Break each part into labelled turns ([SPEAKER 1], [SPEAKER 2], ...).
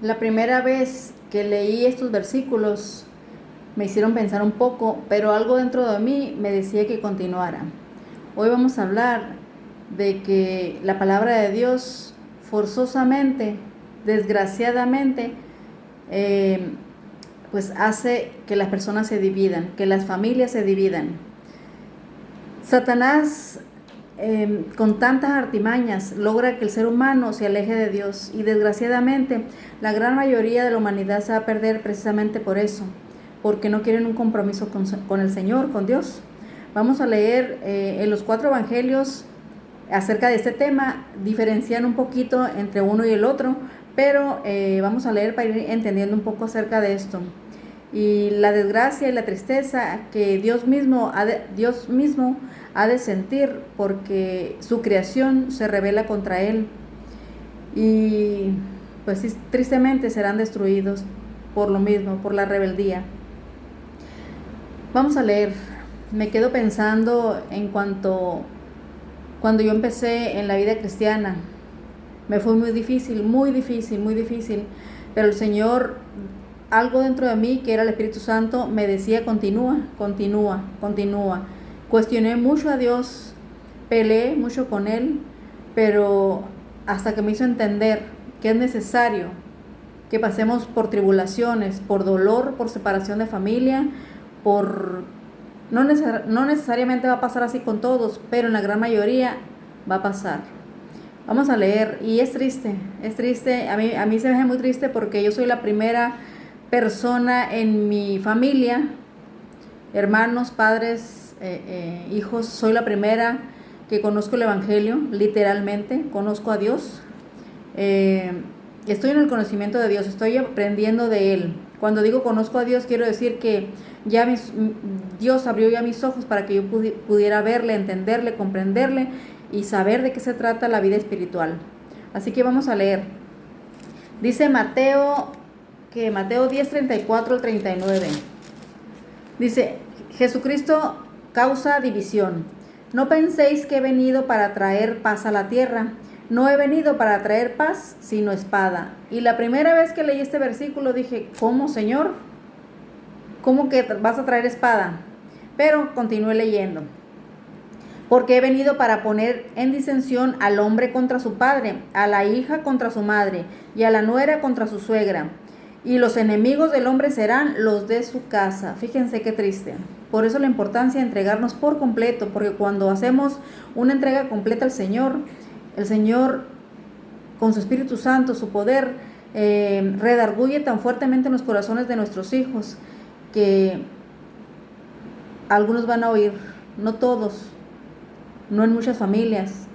[SPEAKER 1] La primera vez que leí estos versículos me hicieron pensar un poco, pero algo dentro de mí me decía que continuara. Hoy vamos a hablar de que la palabra de Dios forzosamente, desgraciadamente, eh, pues hace que las personas se dividan, que las familias se dividan. Satanás, con tantas artimañas, logra que el ser humano se aleje de Dios, y desgraciadamente la gran mayoría de la humanidad se va a perder precisamente por eso, porque no quieren un compromiso con el Señor, con Dios. Vamos a leer en los 4 evangelios acerca de este tema. Diferencian un poquito entre uno y el otro, pero vamos a leer para ir entendiendo un poco acerca de esto. Y la desgracia y la tristeza que Dios mismo ha de sentir, porque su creación se rebela contra Él. Y pues sí, tristemente serán destruidos por lo mismo, por la rebeldía. Vamos a leer. Me quedo pensando en cuando yo empecé en la vida cristiana. Me fue muy difícil, muy difícil, muy difícil. Pero el Señor, algo dentro de mí, que era el Espíritu Santo, me decía: continúa, continúa, continúa. Cuestioné mucho a Dios, peleé mucho con Él, pero hasta que me hizo entender que es necesario que pasemos por tribulaciones, por dolor, por separación de familia, por... No necesariamente va a pasar así con todos, pero en la gran mayoría va a pasar. Vamos a leer, y es triste, a mí se me hace muy triste, porque yo soy la primera persona en mi familia, hermanos, padres, hijos, soy la primera que conozco el Evangelio, literalmente, conozco a Dios. Estoy en el conocimiento de Dios, estoy aprendiendo de Él. Cuando digo conozco a Dios, quiero decir que Dios abrió ya mis ojos para que yo pudiera verle, entenderle, comprenderle y saber de qué se trata la vida espiritual. Así que vamos a leer. Dice Mateo 10, 34 al 39. Dice: Jesucristo causa división. No penséis que he venido para traer paz a la tierra. No he venido para traer paz, sino espada. Y la primera vez que leí este versículo dije: ¿cómo, Señor? ¿Cómo que vas a traer espada? Pero continué leyendo. Porque he venido para poner en disensión al hombre contra su padre, a la hija contra su madre, y a la nuera contra su suegra. Y los enemigos del hombre serán los de su casa. Fíjense qué triste. Por eso la importancia de entregarnos por completo, porque cuando hacemos una entrega completa al Señor, el Señor, con su Espíritu Santo, su poder, redarguye tan fuertemente en los corazones de nuestros hijos, que algunos van a oír, no todos, no en muchas familias,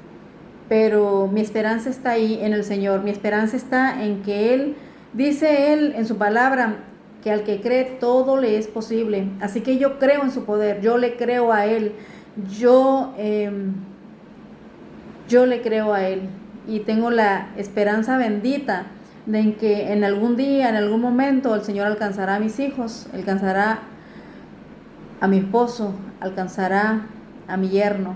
[SPEAKER 1] pero mi esperanza está ahí en el Señor. Mi esperanza está en que Él, dice Él en su palabra, que al que cree todo le es posible. Así que yo creo en su poder, yo le creo a Él, yo le creo a Él, y tengo la esperanza bendita de que en algún día, en algún momento, el Señor alcanzará a mis hijos, alcanzará a mi esposo, alcanzará a mi yerno,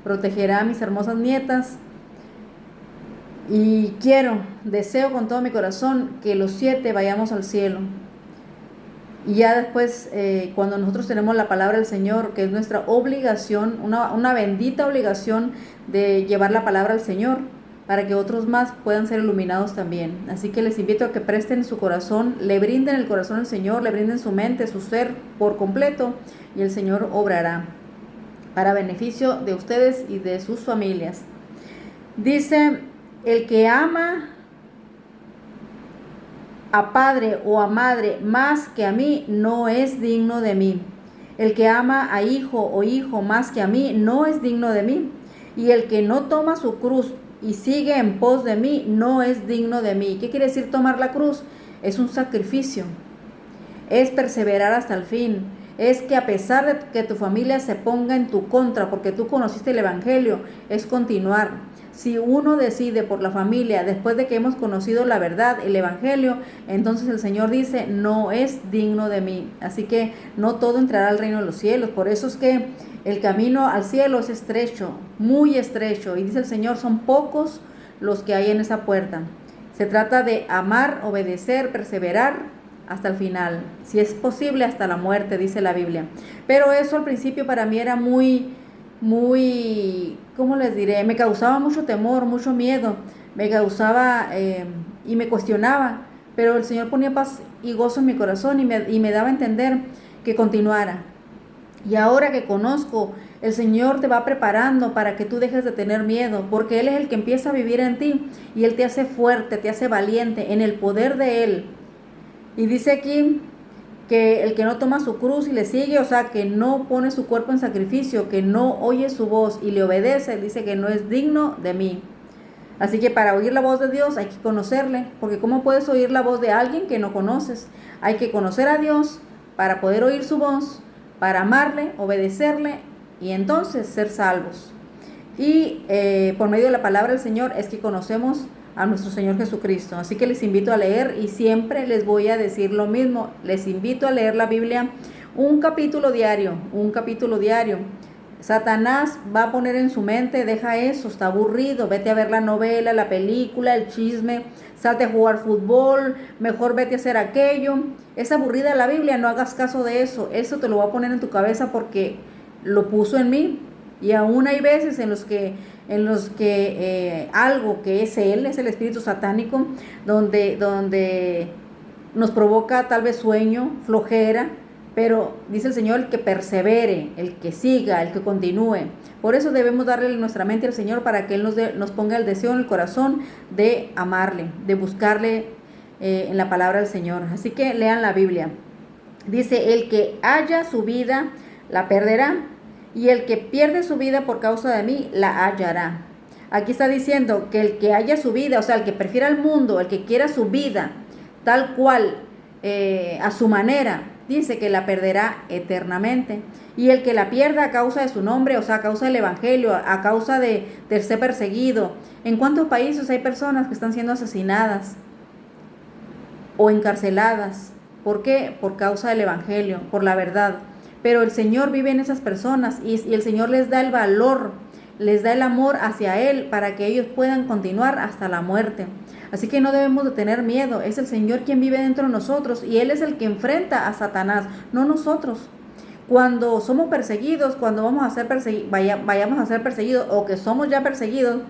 [SPEAKER 1] protegerá a mis hermosas nietas. Y deseo con todo mi corazón que los 7 vayamos al cielo. Y ya después, cuando nosotros tenemos la palabra del Señor, que es nuestra obligación, una bendita obligación de llevar la palabra al Señor, para que otros más puedan ser iluminados también. Así que les invito a que presten su corazón, le brinden el corazón al Señor, le brinden su mente, su ser por completo, y el Señor obrará para beneficio de ustedes y de sus familias. Dice: el que ama a padre o a madre más que a mí no es digno de mí. El que ama a hijo o hijo más que a mí no es digno de mí. Y el que no toma su cruz y sigue en pos de mí no es digno de mí. ¿Qué quiere decir tomar la cruz? Es un sacrificio, es perseverar hasta el fin, es que a pesar de que tu familia se ponga en tu contra porque tú conociste el Evangelio, es continuar. Si uno decide por la familia después de que hemos conocido la verdad, el Evangelio, entonces el Señor dice: no es digno de mí. Así que no todo entrará al reino de los cielos. Por eso es que el camino al cielo es estrecho, muy estrecho, y dice el Señor: son pocos los que hay en esa puerta. Se trata de amar, obedecer, perseverar hasta el final. Si es posible, hasta la muerte, dice la Biblia. Pero eso al principio para mí era muy, ¿cómo les diré? Me causaba mucho temor, mucho miedo. Me causaba y me cuestionaba. Pero el Señor ponía paz y gozo en mi corazón y me daba a entender que continuara. Y ahora que conozco, el Señor te va preparando para que tú dejes de tener miedo, porque Él es el que empieza a vivir en ti y Él te hace fuerte, te hace valiente en el poder de Él. Y dice aquí que el que no toma su cruz y le sigue, o sea, que no pone su cuerpo en sacrificio, que no oye su voz y le obedece, dice que no es digno de mí. Así que para oír la voz de Dios hay que conocerle, porque ¿cómo puedes oír la voz de alguien que no conoces? Hay que conocer a Dios para poder oír su voz, para amarle, obedecerle y entonces ser salvos. Y por medio de la palabra del Señor es que conocemos a nuestro Señor Jesucristo. Así que les invito a leer y siempre les voy a decir lo mismo. Les invito a leer la Biblia un capítulo diario, un capítulo diario. Satanás va a poner en su mente, deja eso, está aburrido, vete a ver la novela, la película, el chisme, salte a jugar fútbol, mejor vete a hacer aquello. Es aburrida la Biblia, no hagas caso de eso, eso te lo va a poner en tu cabeza porque lo puso en mí. Y aún hay veces en los que algo que es él, es el espíritu satánico, donde nos provoca tal vez sueño, flojera, pero dice el Señor, el que persevere, el que siga, el que continúe. Por eso debemos darle nuestra mente al Señor para que Él nos ponga el deseo en el corazón de amarle, de buscarle en la palabra del Señor. Así que lean la Biblia. Dice, el que haya su vida, la perderá, y el que pierde su vida por causa de mí, la hallará. Aquí está diciendo que el que haya su vida, o sea, el que prefiera el mundo, el que quiera su vida tal cual, a su manera, dice que la perderá eternamente. Y el que la pierda a causa de su nombre, o sea, a causa del evangelio, a causa de ser perseguido. ¿En cuántos países hay personas que están siendo asesinadas o encarceladas? ¿Por qué? Por causa del evangelio, por la verdad. Pero el Señor vive en esas personas y el Señor les da el valor, les da el amor hacia Él para que ellos puedan continuar hasta la muerte. Así que no debemos de tener miedo, es el Señor quien vive dentro de nosotros y Él es el que enfrenta a Satanás, no nosotros. Cuando somos perseguidos, cuando vayamos a ser perseguidos o que somos ya perseguidos,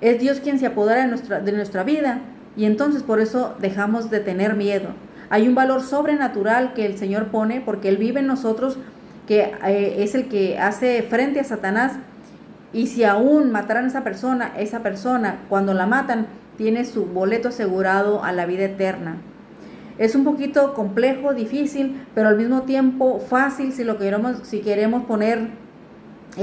[SPEAKER 1] es Dios quien se apodera de nuestra vida y entonces por eso dejamos de tener miedo. Hay un valor sobrenatural que el Señor pone porque Él vive en nosotros, que es el que hace frente a Satanás. Y si aún mataran a esa persona, cuando la matan, tiene su boleto asegurado a la vida eterna. Es un poquito complejo, difícil, pero al mismo tiempo fácil si queremos poner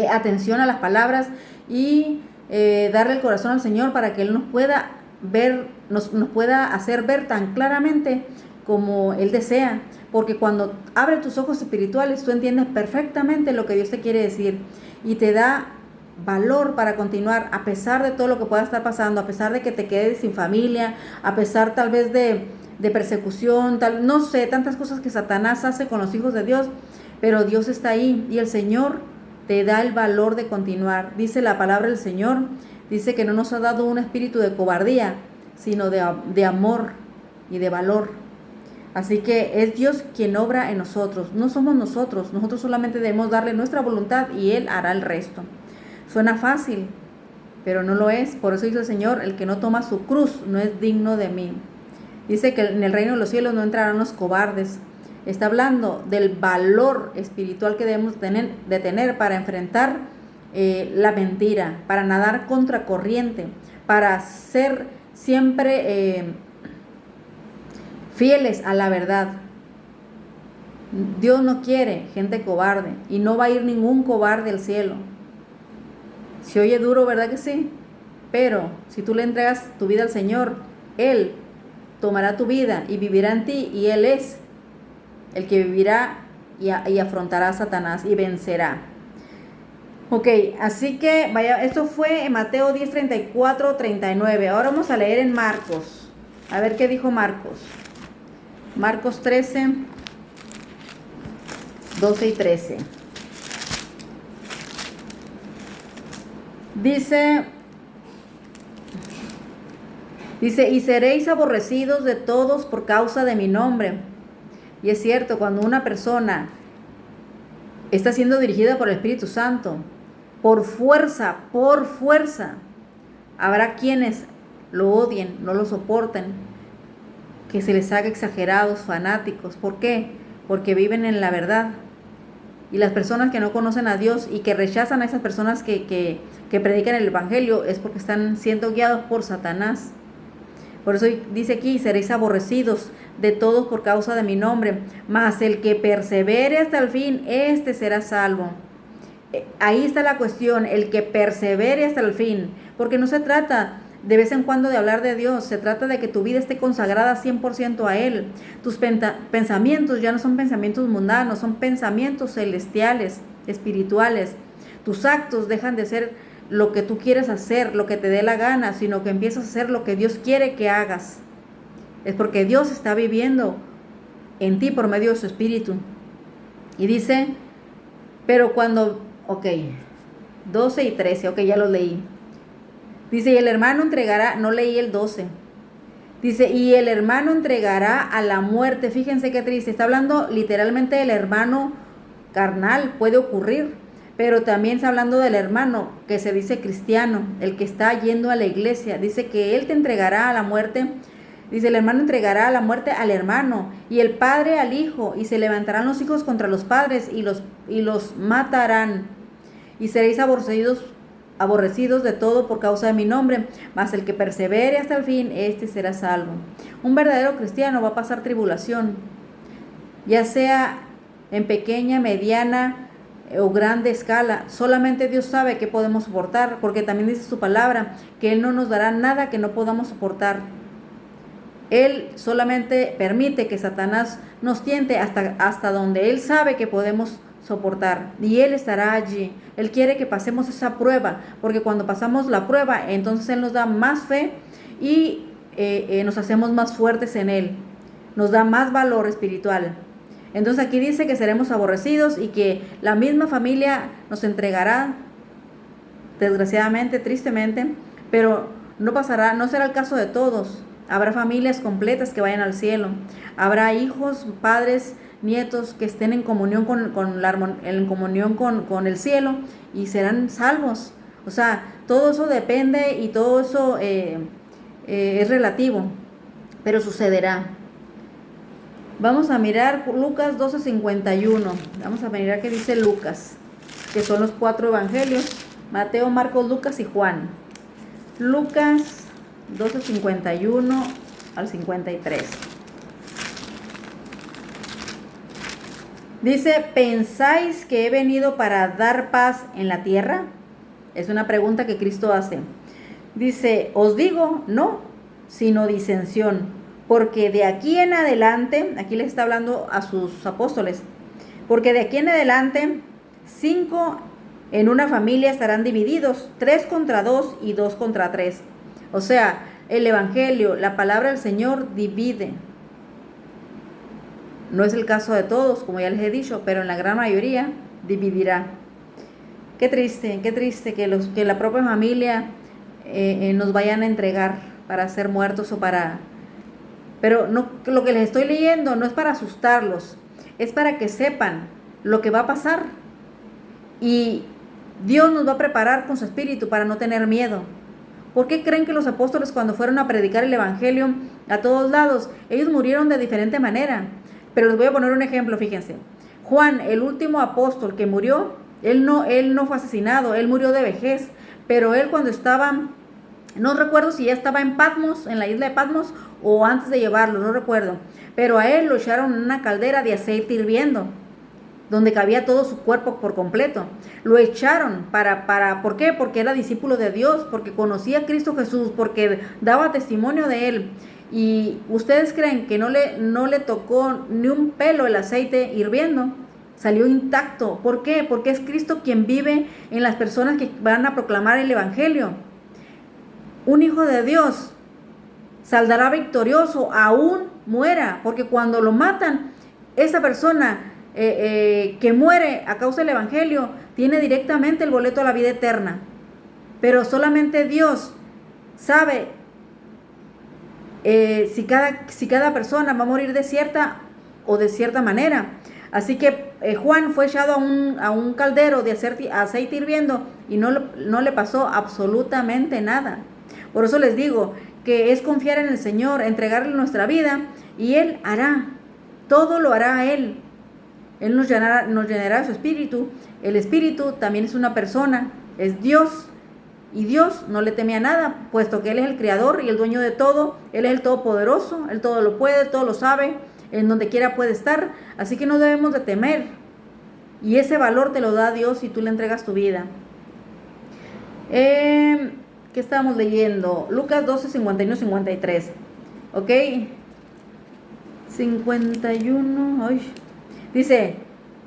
[SPEAKER 1] atención a las palabras y darle el corazón al Señor para que Él nos pueda ver, nos pueda hacer ver tan claramente como Él desea. Porque cuando abre tus ojos espirituales, tú entiendes perfectamente lo que Dios te quiere decir y te da valor para continuar a pesar de todo lo que pueda estar pasando, a pesar de que te quedes sin familia, a pesar tal vez de persecución, no sé, tantas cosas que Satanás hace con los hijos de Dios, pero Dios está ahí y el Señor te da el valor de continuar. Dice la palabra del Señor, dice que no nos ha dado un espíritu de cobardía, sino de amor y de valor. Así que es Dios quien obra en nosotros, no somos nosotros solamente debemos darle nuestra voluntad y Él hará el resto. Suena fácil, pero no lo es. Por eso dice el Señor, el que no toma su cruz no es digno de mí. Dice que en el reino de los cielos no entrarán los cobardes. Está hablando del valor espiritual que debemos de tener para enfrentar la mentira, para nadar contracorriente, para ser siempre fieles a la verdad. Dios no quiere gente cobarde y no va a ir ningún cobarde al cielo. Se oye duro, ¿verdad que sí? Pero si tú le entregas tu vida al Señor, Él tomará tu vida y vivirá en ti y Él es el que vivirá y afrontará a Satanás y vencerá. Ok, así que vaya, esto fue en Mateo 10, 34, 39. Ahora vamos a leer en Marcos. A ver qué dijo Marcos. Marcos 13, 12 y 13. Dice, y seréis aborrecidos de todos por causa de mi nombre. Y es cierto, cuando una persona está siendo dirigida por el Espíritu Santo, por fuerza, habrá quienes lo odien, no lo soporten, que se les haga exagerados, fanáticos. ¿Por qué? Porque viven en la verdad. Y las personas que no conocen a Dios y que rechazan a esas personas que predican el Evangelio es porque están siendo guiados por Satanás. Por eso dice aquí, seréis aborrecidos de todos por causa de mi nombre, mas el que persevere hasta el fin, este será salvo. Ahí está la cuestión, el que persevere hasta el fin, porque no se trata de vez en cuando de hablar de Dios, se trata de que tu vida esté consagrada 100% a Él. Tus pensamientos ya no son pensamientos mundanos, son pensamientos celestiales, espirituales. Tus actos dejan de ser lo que tú quieres hacer, lo que te dé la gana, sino que empiezas a hacer lo que Dios quiere que hagas. Es porque Dios está viviendo en ti por medio de su Espíritu. Y dice, pero cuando, 12 y 13, ya lo leí. Dice, y el hermano entregará, no leí el 12. Dice, y el hermano entregará a la muerte. Fíjense qué triste, está hablando literalmente del hermano carnal, puede ocurrir. Pero también está hablando del hermano que se dice cristiano, el que está yendo a la iglesia. Dice que él te entregará a la muerte. Dice, el hermano entregará a la muerte al hermano y el padre al hijo. Y se levantarán los hijos contra los padres y los matarán. Y seréis aborrecidos de todo por causa de mi nombre. Mas el que persevere hasta el fin, este será salvo. Un verdadero cristiano va a pasar tribulación, ya sea en pequeña, mediana o grande escala. Solamente Dios sabe qué podemos soportar, porque también dice su palabra que Él no nos dará nada que no podamos soportar. Él solamente permite que Satanás nos tiente hasta donde Él sabe que podemos soportar, y Él estará allí. Él quiere que pasemos esa prueba, porque cuando pasamos la prueba, entonces Él nos da más fe y nos hacemos más fuertes en Él, nos da más valor espiritual. Entonces aquí dice que seremos aborrecidos y que la misma familia nos entregará, desgraciadamente, tristemente, pero no pasará, no será el caso de todos. Habrá familias completas que vayan al cielo. Habrá hijos, padres, nietos que estén en comunión con el cielo y serán salvos. O sea, todo eso depende y todo eso es relativo, pero sucederá. Vamos a mirar Lucas 12:51. Vamos a mirar qué dice Lucas, que son los 4 evangelios: Mateo, Marcos, Lucas y Juan. Lucas 12:51 al 53. Dice, ¿pensáis que he venido para dar paz en la tierra? Es una pregunta que Cristo hace. Dice, os digo, no, sino disensión. Porque de aquí en adelante, aquí les está hablando a sus apóstoles, porque de aquí en adelante 5 en una familia estarán divididos, 3 contra 2 y 2 contra 3. O sea, el evangelio, la palabra del Señor divide. No es el caso de todos, como ya les he dicho, pero en la gran mayoría dividirá. Qué triste que la propia familia nos vayan a entregar para ser muertos o para... Pero no, lo que les estoy leyendo no es para asustarlos, es para que sepan lo que va a pasar. Y Dios nos va a preparar con su espíritu para no tener miedo. ¿Por qué creen que los apóstoles, cuando fueron a predicar el evangelio a todos lados, ellos murieron de diferente manera? Pero les voy a poner un ejemplo, fíjense. Juan, el último apóstol que murió, él no fue asesinado, él murió de vejez. Pero él, cuando estaba, no recuerdo si ya estaba en Patmos, en la isla de Patmos, o antes de llevarlo, no recuerdo. Pero a él lo echaron en una caldera de aceite hirviendo, donde cabía todo su cuerpo por completo. Lo echaron ¿por qué? Porque era discípulo de Dios, porque conocía a Cristo Jesús, porque daba testimonio de Él. Y ustedes creen que no le tocó ni un pelo el aceite hirviendo, salió intacto. ¿Por qué? Porque es Cristo quien vive en las personas que van a proclamar el evangelio. Un hijo de Dios saldrá victorioso, aún muera, porque cuando lo matan, esa persona que muere a causa del evangelio tiene directamente el boleto a la vida eterna. Pero solamente Dios sabe si cada persona va a morir de cierta o de cierta manera. Así que Juan fue echado a un caldero de aceite hirviendo y no le pasó absolutamente nada. Por eso les digo que es confiar en el Señor, entregarle nuestra vida y Él hará, todo lo hará Él. Él nos llenará de su espíritu. El espíritu también es una persona, es Dios. Y Dios no le teme a nada, puesto que Él es el creador y el dueño de todo. Él es el todopoderoso, Él todo lo puede, todo lo sabe, en donde quiera puede estar. Así que no debemos de temer. Y ese valor te lo da Dios si tú le entregas tu vida. ¿Qué estábamos leyendo? Lucas 12, 51, 53. ¿Ok? 51. Ay. Dice,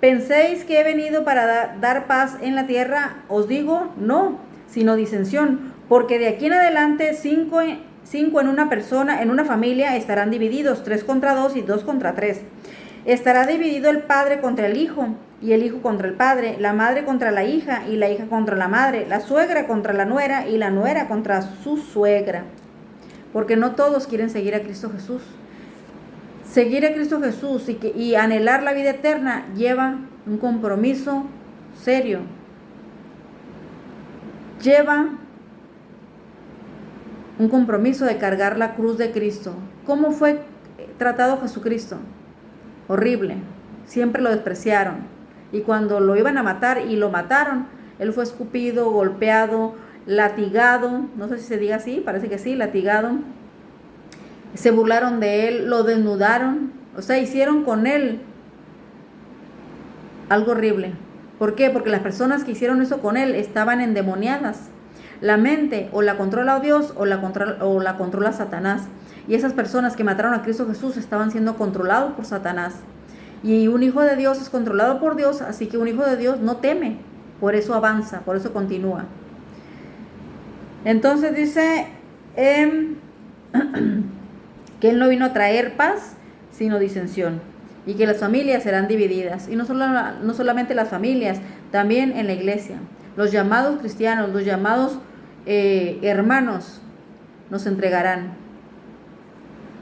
[SPEAKER 1] ¿penséis que he venido para dar paz en la tierra? Os digo, no, sino disensión, porque de aquí en adelante cinco en una persona, en una familia, estarán divididos, 3 contra 2 y 2 contra 3. Estará dividido el padre contra el hijo, y el hijo contra el padre, la madre contra la hija, y la hija contra la madre, la suegra contra la nuera, y la nuera contra su suegra. Porque no todos quieren seguir a Cristo Jesús. Seguir a Cristo Jesús y anhelar la vida eterna lleva un compromiso serio. Lleva un compromiso de cargar la cruz de Cristo. ¿Cómo fue tratado Jesucristo? Horrible. Siempre lo despreciaron. Y cuando lo iban a matar y lo mataron, Él fue escupido, golpeado, latigado. No sé si se diga así, parece que sí, latigado. Se burlaron de Él, lo desnudaron. O sea, hicieron con Él algo horrible. ¿Por qué? Porque las personas que hicieron eso con Él estaban endemoniadas. La mente o la controla Dios o la controla Satanás. Y esas personas que mataron a Cristo Jesús estaban siendo controlados por Satanás. Y un hijo de Dios es controlado por Dios, así que un hijo de Dios no teme. Por eso avanza, por eso continúa. Entonces dice que Él no vino a traer paz, sino disensión. Y que las familias serán divididas. Y no solamente las familias, también en la iglesia. Los llamados cristianos, los llamados hermanos, nos entregarán.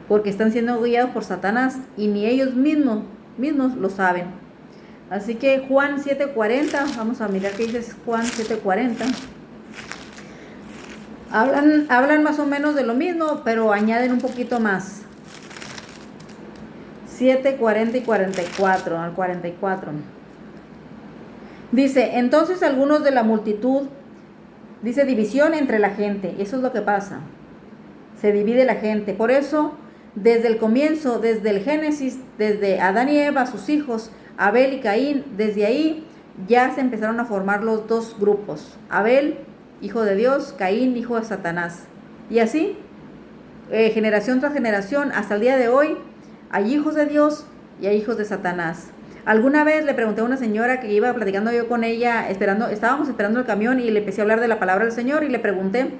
[SPEAKER 1] Porque están siendo guiados por Satanás y ni ellos mismos lo saben. Así que Juan 7:40, vamos a mirar qué dice Juan 7:40. Hablan más o menos de lo mismo, pero añaden un poquito más. 7:40 y 44, al 44. Dice, entonces algunos de la multitud, dice división entre la gente. Eso es lo que pasa. Se divide la gente. Por eso, desde el comienzo, desde el Génesis, desde Adán y Eva, sus hijos, Abel y Caín, desde ahí ya se empezaron a formar los dos grupos. Abel, hijo de Dios, Caín, hijo de Satanás. Y así, generación tras generación, hasta el día de hoy, hay hijos de Dios y hay hijos de Satanás. Alguna vez le pregunté a una señora que iba platicando yo con ella, estábamos esperando el camión y le empecé a hablar de la palabra del Señor y le pregunté,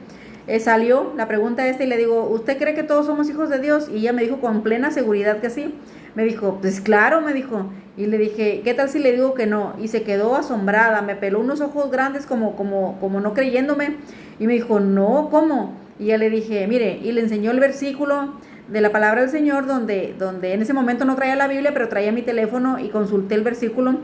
[SPEAKER 1] salió la pregunta esta y le digo, ¿usted cree que todos somos hijos de Dios? Y ella me dijo con plena seguridad que sí. Me dijo, pues claro, me dijo. Y le dije, ¿qué tal si le digo que no? Y se quedó asombrada, me peló unos ojos grandes como no creyéndome. Y me dijo, no, ¿cómo? Y ya le dije, mire, y le enseñó el versículo de la palabra del Señor, donde en ese momento no traía la Biblia, pero traía mi teléfono y consulté el versículo,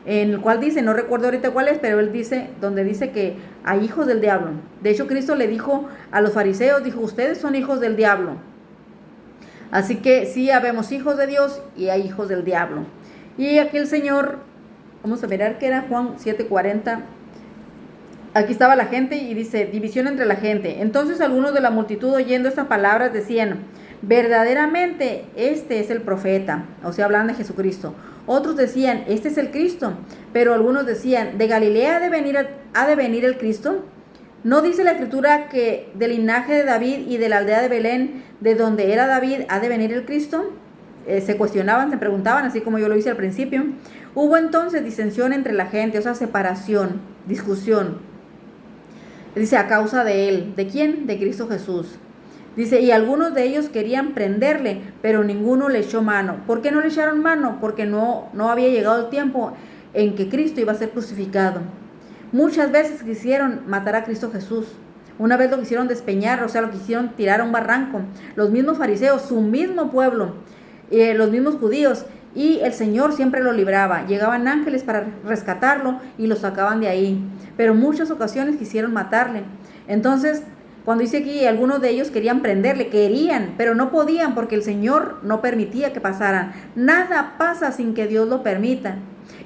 [SPEAKER 1] en el cual dice, no recuerdo ahorita cuál es, pero él dice, donde dice que hay hijos del diablo. De hecho, Cristo le dijo a los fariseos, dijo, ustedes son hijos del diablo. Así que sí, habemos hijos de Dios y hay hijos del diablo. Y aquí el Señor, vamos a mirar que era Juan 7:40. Aquí estaba la gente y dice, división entre la gente. Entonces algunos de la multitud oyendo estas palabras decían, verdaderamente este es el profeta, o sea, hablan de Jesucristo. Otros decían, este es el Cristo, pero algunos decían, ¿de Galilea ha de venir el Cristo? ¿No dice la Escritura que del linaje de David y de la aldea de Belén, de donde era David, ha de venir el Cristo? Se cuestionaban, se preguntaban, así como yo lo hice al principio. Hubo entonces disensión entre la gente, o sea, separación, discusión. Dice, a causa de él. ¿De quién? De Cristo Jesús. Dice, y algunos de ellos querían prenderle, pero ninguno le echó mano. ¿Por qué no le echaron mano? Porque no había llegado el tiempo en que Cristo iba a ser crucificado. Muchas veces quisieron matar a Cristo Jesús. Una vez lo quisieron despeñar, o sea, lo quisieron tirar a un barranco. Los mismos fariseos, su mismo pueblo, los mismos judíos, y el Señor siempre lo libraba. Llegaban ángeles para rescatarlo y lo sacaban de ahí. Pero muchas ocasiones quisieron matarle. Entonces, cuando dice aquí, algunos de ellos querían prenderle, querían, pero no podían porque el Señor no permitía que pasaran. Nada pasa sin que Dios lo permita.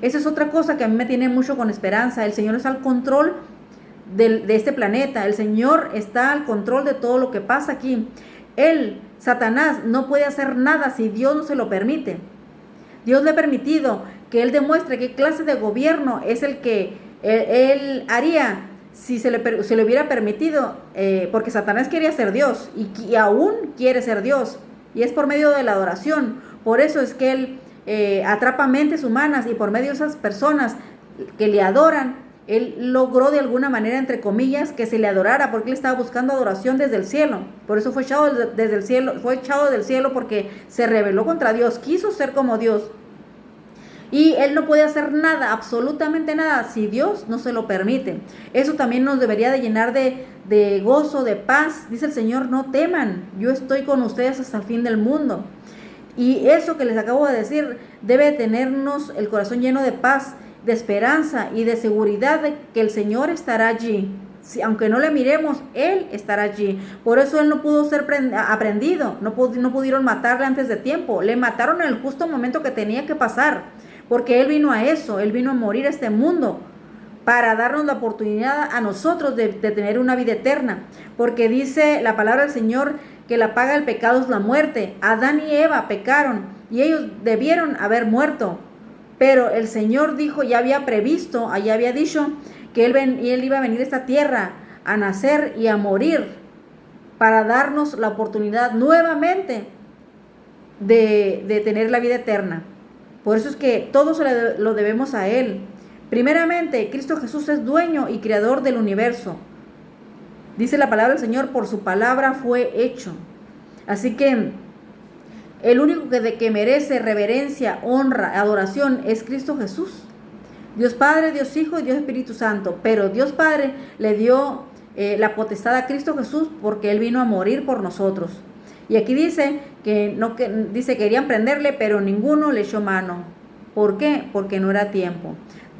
[SPEAKER 1] Esa es otra cosa que a mí me tiene mucho con esperanza. El Señor está al control de este planeta. El Señor está al control de todo lo que pasa aquí. Satanás, no puede hacer nada si Dios no se lo permite. Dios le ha permitido que él demuestre qué clase de gobierno es el que él haría si se le hubiera permitido, porque Satanás quería ser Dios y aún quiere ser Dios, y es por medio de la adoración. Por eso es que él atrapa mentes humanas, y por medio de esas personas que le adoran, él logró de alguna manera, entre comillas, que se le adorara, porque él estaba buscando adoración desde el cielo. Por eso fue echado desde el cielo, fue echado del cielo, porque se rebeló contra Dios, quiso ser como Dios. Y él no puede hacer nada, absolutamente nada, si Dios no se lo permite. Eso también nos debería de llenar de gozo, de paz. Dice el Señor, no teman, yo estoy con ustedes hasta el fin del mundo. Y eso que les acabo de decir debe tenernos el corazón lleno de paz, de esperanza y de seguridad de que el Señor estará allí. Aunque no le miremos, Él estará allí. Por eso Él no pudo ser aprendido, no pudieron matarle antes de tiempo. Le mataron en el justo momento que tenía que pasar. Porque Él vino a eso, Él vino a morir a este mundo para darnos la oportunidad a nosotros de tener una vida eterna. Porque dice la palabra del Señor que la paga del pecado es la muerte. Adán y Eva pecaron y ellos debieron haber muerto. Pero el Señor dijo, ya había previsto, allá había dicho que Él iba a venir a esta tierra a nacer y a morir para darnos la oportunidad nuevamente de tener la vida eterna. Por eso es que todo lo debemos a Él. Primeramente, Cristo Jesús es dueño y creador del universo. Dice la palabra del Señor, por su palabra fue hecho. Así que el único que merece reverencia, honra, adoración es Cristo Jesús. Dios Padre, Dios Hijo y Dios Espíritu Santo. Pero Dios Padre le dio la potestad a Cristo Jesús porque Él vino a morir por nosotros. Y aquí dice que querían prenderle, pero ninguno le echó mano. ¿Por qué? Porque no era tiempo.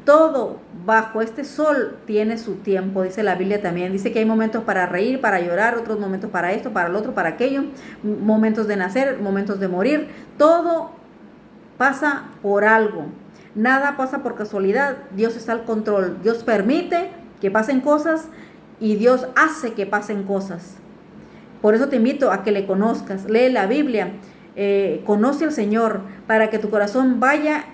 [SPEAKER 1] Todo bajo este sol tiene su tiempo, dice la Biblia también. Dice que hay momentos para reír, para llorar, otros momentos para esto, para lo otro, para aquello. Momentos de nacer, momentos de morir. Todo pasa por algo. Nada pasa por casualidad. Dios está al control. Dios permite que pasen cosas y Dios hace que pasen cosas. Por eso te invito a que le conozcas, lee la Biblia, conoce al Señor, para que tu corazón vaya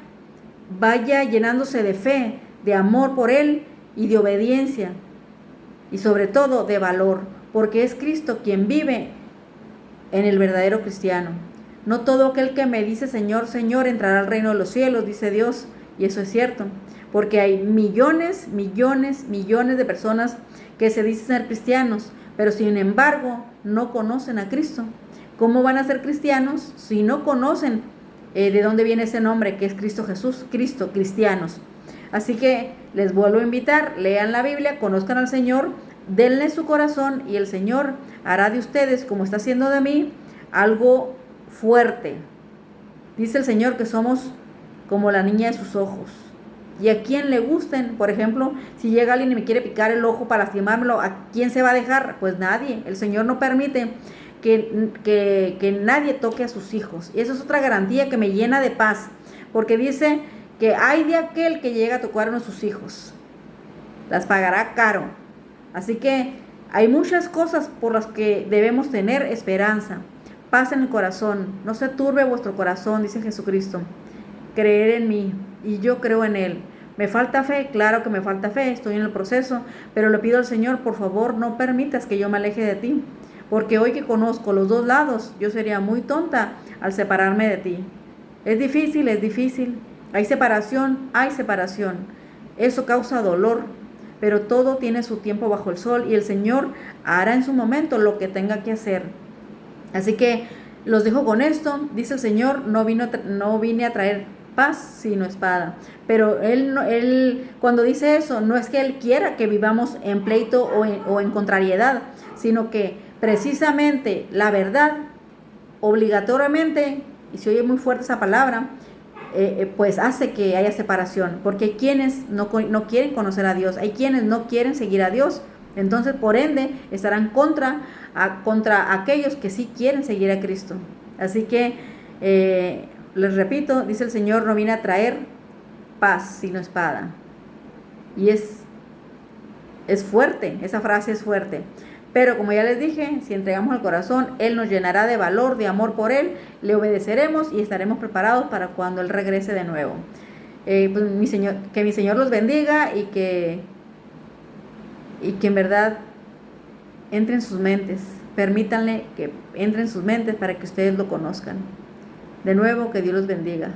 [SPEAKER 1] llenándose de fe, de amor por Él y de obediencia, y sobre todo de valor, porque es Cristo quien vive en el verdadero cristiano. No todo aquel que me dice Señor, Señor entrará al reino de los cielos, dice Dios, y eso es cierto, porque hay millones de personas que se dicen ser cristianos, pero sin embargo no conocen a Cristo. ¿Cómo van a ser cristianos si no conocen de dónde viene ese nombre que es Cristo Jesús? Cristo, cristianos. Así que les vuelvo a invitar, lean la Biblia, conozcan al Señor, denle su corazón y el Señor hará de ustedes, como está haciendo de mí, algo fuerte. Dice el Señor que somos como la niña de sus ojos. Y a quien le gusten, por ejemplo, si llega alguien y me quiere picar el ojo para lastimármelo, ¿a quién se va a dejar? Pues nadie. El Señor no permite que nadie toque a sus hijos. Y eso es otra garantía que me llena de paz, porque dice que hay de aquel que llega a tocar a sus hijos. Las pagará caro. Así que hay muchas cosas por las que debemos tener esperanza. Paz en el corazón. No se turbe vuestro corazón, dice Jesucristo. Creer en mí y yo creo en Él. ¿Me falta fe? Claro que me falta fe, estoy en el proceso, pero le pido al Señor, por favor, no permitas que yo me aleje de ti, porque hoy que conozco los dos lados, yo sería muy tonta al separarme de ti. Es difícil, hay separación, eso causa dolor, pero todo tiene su tiempo bajo el sol y el Señor hará en su momento lo que tenga que hacer. Así que los dejo con esto. Dice el Señor, no vine a traer paz sino espada. Pero él cuando dice eso, no es que Él quiera que vivamos en pleito o en contrariedad, sino que precisamente la verdad, obligatoriamente, y se oye muy fuerte esa palabra, pues hace que haya separación, porque hay quienes no quieren conocer a Dios, hay quienes no quieren seguir a Dios, entonces por ende estarán contra aquellos que sí quieren seguir a Cristo. Así que les repito, dice el Señor, no viene a traer paz sino espada. Y es fuerte, esa frase es fuerte. Pero como ya les dije, si entregamos el corazón, Él nos llenará de valor, de amor por Él, le obedeceremos y estaremos preparados para cuando Él regrese de nuevo. Pues que mi Señor los bendiga y que en verdad entre en sus mentes. Permítanle que entre en sus mentes para que ustedes lo conozcan. De nuevo, que Dios los bendiga.